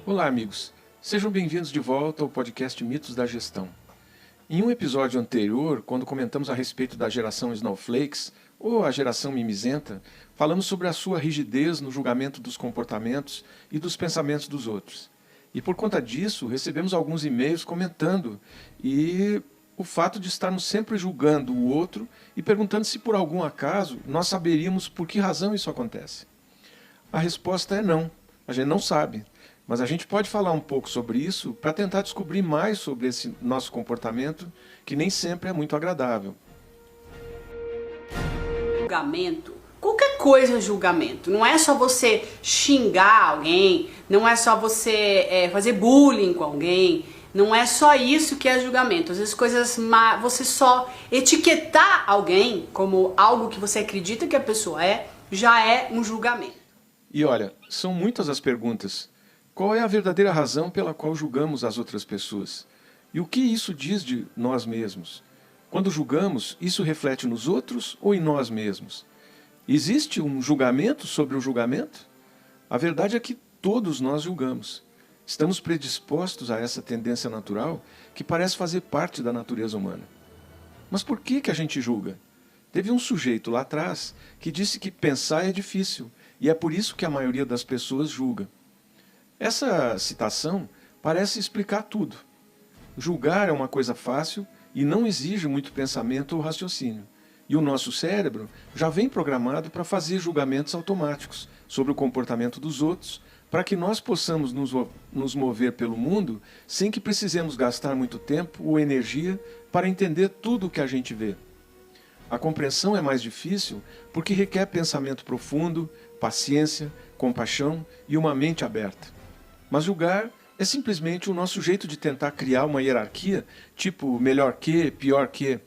Olá, amigos. Sejam bem-vindos de volta ao podcast Mitos da Gestão. Em um episódio anterior, quando comentamos a respeito da geração Snowflakes, ou a geração mimizenta, falamos sobre a sua rigidez no julgamento dos comportamentos e dos pensamentos dos outros. E por conta disso, recebemos alguns e-mails comentando o fato de estarmos sempre julgando o outro e perguntando se por algum acaso nós saberíamos por que razão isso acontece. A resposta é não, a gente não sabe. Mas a gente pode falar um pouco sobre isso para tentar descobrir mais sobre esse nosso comportamento, que nem sempre é muito agradável. Julgamento, qualquer coisa é julgamento. Não é só você xingar alguém, não é só você fazer bullying com alguém, não é só isso que é julgamento. Às vezes você só etiquetar alguém como algo que você acredita que a pessoa já é um julgamento. E olha, são muitas as perguntas. Qual é a verdadeira razão pela qual julgamos as outras pessoas? E o que isso diz de nós mesmos? Quando julgamos, isso reflete nos outros ou em nós mesmos? Existe um julgamento sobre o julgamento? A verdade é que todos nós julgamos. Estamos predispostos a essa tendência natural que parece fazer parte da natureza humana. Mas por que a gente julga? Teve um sujeito lá atrás que disse que pensar é difícil, e é por isso que a maioria das pessoas julga. Essa citação parece explicar tudo. Julgar é uma coisa fácil e não exige muito pensamento ou raciocínio. E o nosso cérebro já vem programado para fazer julgamentos automáticos sobre o comportamento dos outros, para que nós possamos nos mover pelo mundo sem que precisemos gastar muito tempo ou energia para entender tudo o que a gente vê. A compreensão é mais difícil porque requer pensamento profundo, paciência, compaixão e uma mente aberta. Mas julgar é simplesmente o nosso jeito de tentar criar uma hierarquia, tipo melhor que, pior que,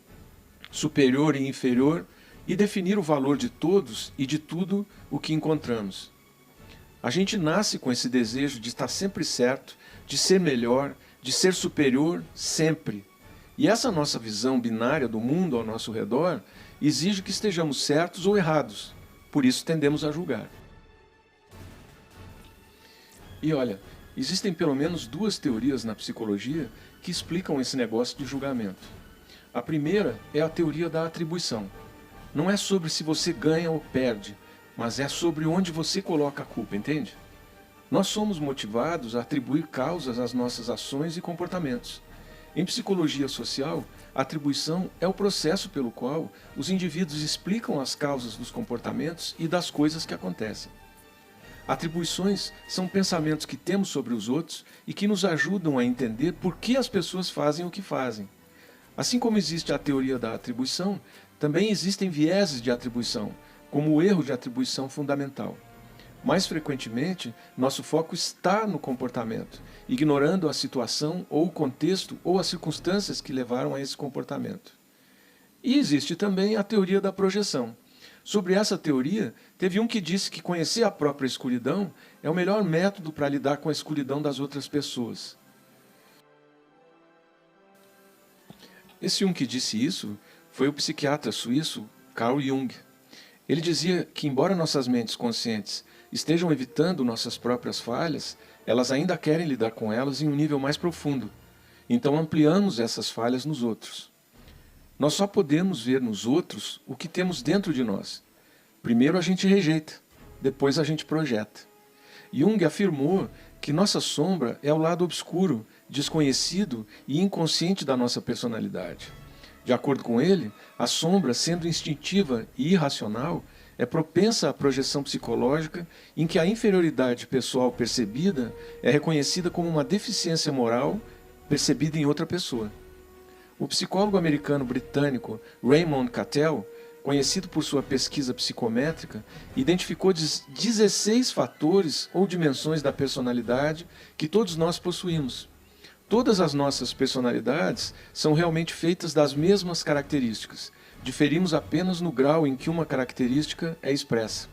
superior e inferior, e definir o valor de todos e de tudo o que encontramos. A gente nasce com esse desejo de estar sempre certo, de ser melhor, de ser superior sempre. E essa nossa visão binária do mundo ao nosso redor exige que estejamos certos ou errados. Por isso tendemos a julgar. E olha, existem pelo menos duas teorias na psicologia que explicam esse negócio de julgamento. A primeira é a teoria da atribuição. Não é sobre se você ganha ou perde, mas é sobre onde você coloca a culpa, entende? Nós somos motivados a atribuir causas às nossas ações e comportamentos. Em psicologia social, a atribuição é o processo pelo qual os indivíduos explicam as causas dos comportamentos e das coisas que acontecem. Atribuições são pensamentos que temos sobre os outros e que nos ajudam a entender por que as pessoas fazem o que fazem. Assim como existe a teoria da atribuição, também existem vieses de atribuição, como o erro de atribuição fundamental. Mais frequentemente, nosso foco está no comportamento, ignorando a situação ou o contexto ou as circunstâncias que levaram a esse comportamento. E existe também a teoria da projeção. Sobre essa teoria, teve um que disse que conhecer a própria escuridão é o melhor método para lidar com a escuridão das outras pessoas. Esse um que disse isso foi o psiquiatra suíço Carl Jung. Ele dizia que, embora nossas mentes conscientes estejam evitando nossas próprias falhas, elas ainda querem lidar com elas em um nível mais profundo. Então ampliamos essas falhas nos outros. Nós só podemos ver nos outros o que temos dentro de nós. Primeiro a gente rejeita, depois a gente projeta. Jung afirmou que nossa sombra é o lado obscuro, desconhecido e inconsciente da nossa personalidade. De acordo com ele, a sombra, sendo instintiva e irracional, é propensa à projeção psicológica em que a inferioridade pessoal percebida é reconhecida como uma deficiência moral percebida em outra pessoa. O psicólogo americano-britânico Raymond Cattell, conhecido por sua pesquisa psicométrica, identificou 16 fatores ou dimensões da personalidade que todos nós possuímos. Todas as nossas personalidades são realmente feitas das mesmas características. Diferimos apenas no grau em que uma característica é expressa.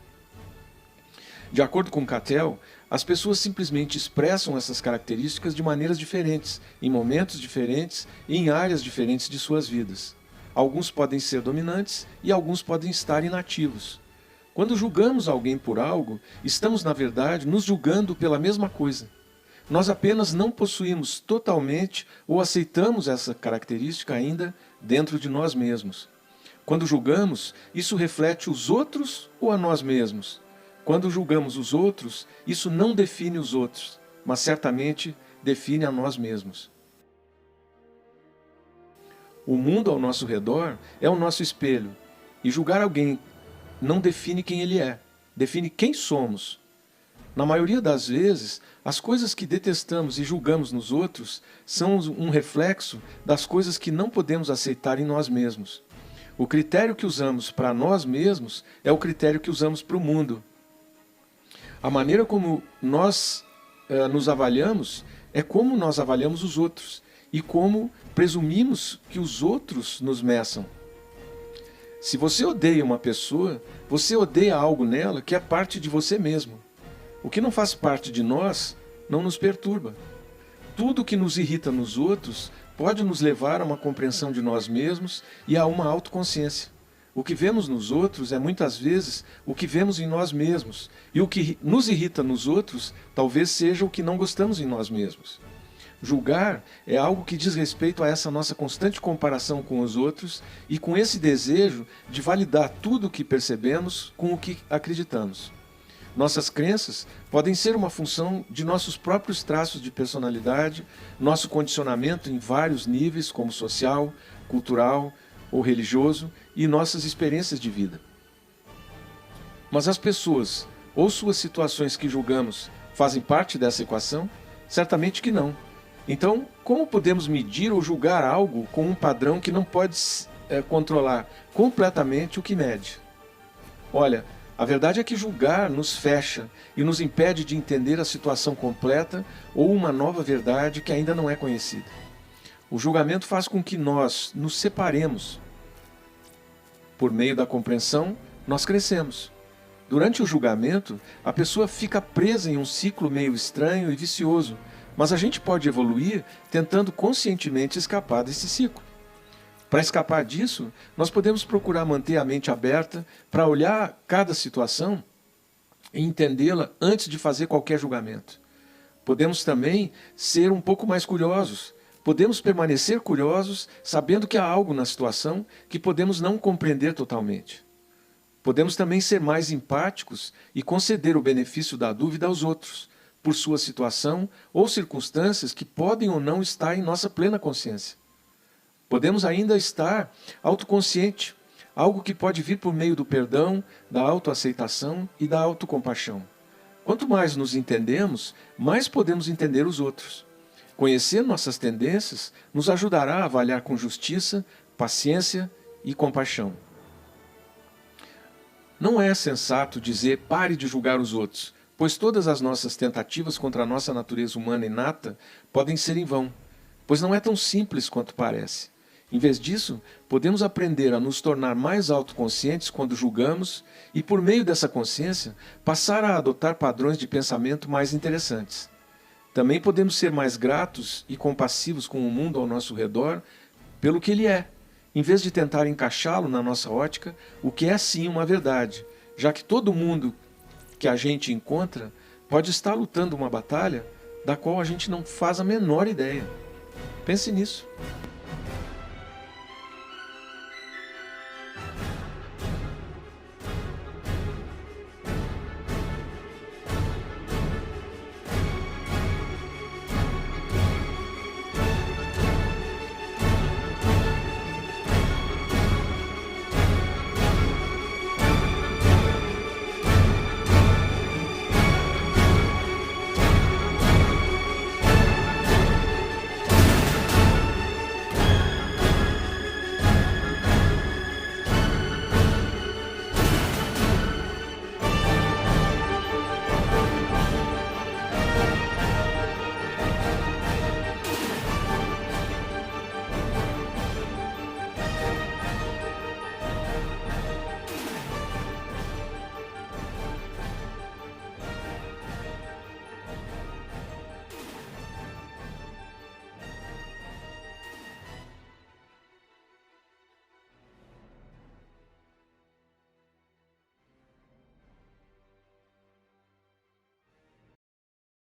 De acordo com Cattell, as pessoas simplesmente expressam essas características de maneiras diferentes, em momentos diferentes e em áreas diferentes de suas vidas. Alguns podem ser dominantes e alguns podem estar inativos. Quando julgamos alguém por algo, estamos, na verdade, nos julgando pela mesma coisa. Nós apenas não possuímos totalmente ou aceitamos essa característica ainda dentro de nós mesmos. Quando julgamos, isso reflete os outros ou a nós mesmos. Quando julgamos os outros, isso não define os outros, mas certamente define a nós mesmos. O mundo ao nosso redor é o nosso espelho, e julgar alguém não define quem ele é, define quem somos. Na maioria das vezes, as coisas que detestamos e julgamos nos outros são um reflexo das coisas que não podemos aceitar em nós mesmos. O critério que usamos para nós mesmos é o critério que usamos para o mundo. A maneira como nós nos avaliamos é como nós avaliamos os outros e como presumimos que os outros nos meçam. Se você odeia uma pessoa, você odeia algo nela que é parte de você mesmo. O que não faz parte de nós não nos perturba. Tudo que nos irrita nos outros pode nos levar a uma compreensão de nós mesmos e a uma autoconsciência. O que vemos nos outros é muitas vezes o que vemos em nós mesmos, e o que nos irrita nos outros talvez seja o que não gostamos em nós mesmos. Julgar é algo que diz respeito a essa nossa constante comparação com os outros e com esse desejo de validar tudo o que percebemos com o que acreditamos. Nossas crenças podem ser uma função de nossos próprios traços de personalidade, nosso condicionamento em vários níveis, como social, cultural ou religioso, e nossas experiências de vida. Mas as pessoas ou suas situações que julgamos fazem parte dessa equação? Certamente que não. Então, como podemos medir ou julgar algo com um padrão que não pode controlar completamente o que mede? Olha, a verdade é que julgar nos fecha e nos impede de entender a situação completa ou uma nova verdade que ainda não é conhecida. O julgamento faz com que nós nos separemos. Por meio da compreensão, nós crescemos. Durante o julgamento, a pessoa fica presa em um ciclo meio estranho e vicioso, mas a gente pode evoluir tentando conscientemente escapar desse ciclo. Para escapar disso, nós podemos procurar manter a mente aberta para olhar cada situação e entendê-la antes de fazer qualquer julgamento. Podemos também ser um pouco mais curiosos. Podemos permanecer curiosos sabendo que há algo na situação que podemos não compreender totalmente. Podemos também ser mais empáticos e conceder o benefício da dúvida aos outros, por sua situação ou circunstâncias que podem ou não estar em nossa plena consciência. Podemos ainda estar autoconsciente, algo que pode vir por meio do perdão, da autoaceitação e da autocompaixão. Quanto mais nos entendemos, mais podemos entender os outros. Conhecer nossas tendências nos ajudará a avaliar com justiça, paciência e compaixão. Não é sensato dizer pare de julgar os outros, pois todas as nossas tentativas contra a nossa natureza humana inata podem ser em vão, pois não é tão simples quanto parece. Em vez disso, podemos aprender a nos tornar mais autoconscientes quando julgamos e, por meio dessa consciência, passar a adotar padrões de pensamento mais interessantes. Também podemos ser mais gratos e compassivos com o mundo ao nosso redor pelo que ele é, em vez de tentar encaixá-lo na nossa ótica, o que é sim uma verdade, já que todo mundo que a gente encontra pode estar lutando uma batalha da qual a gente não faz a menor ideia. Pense nisso.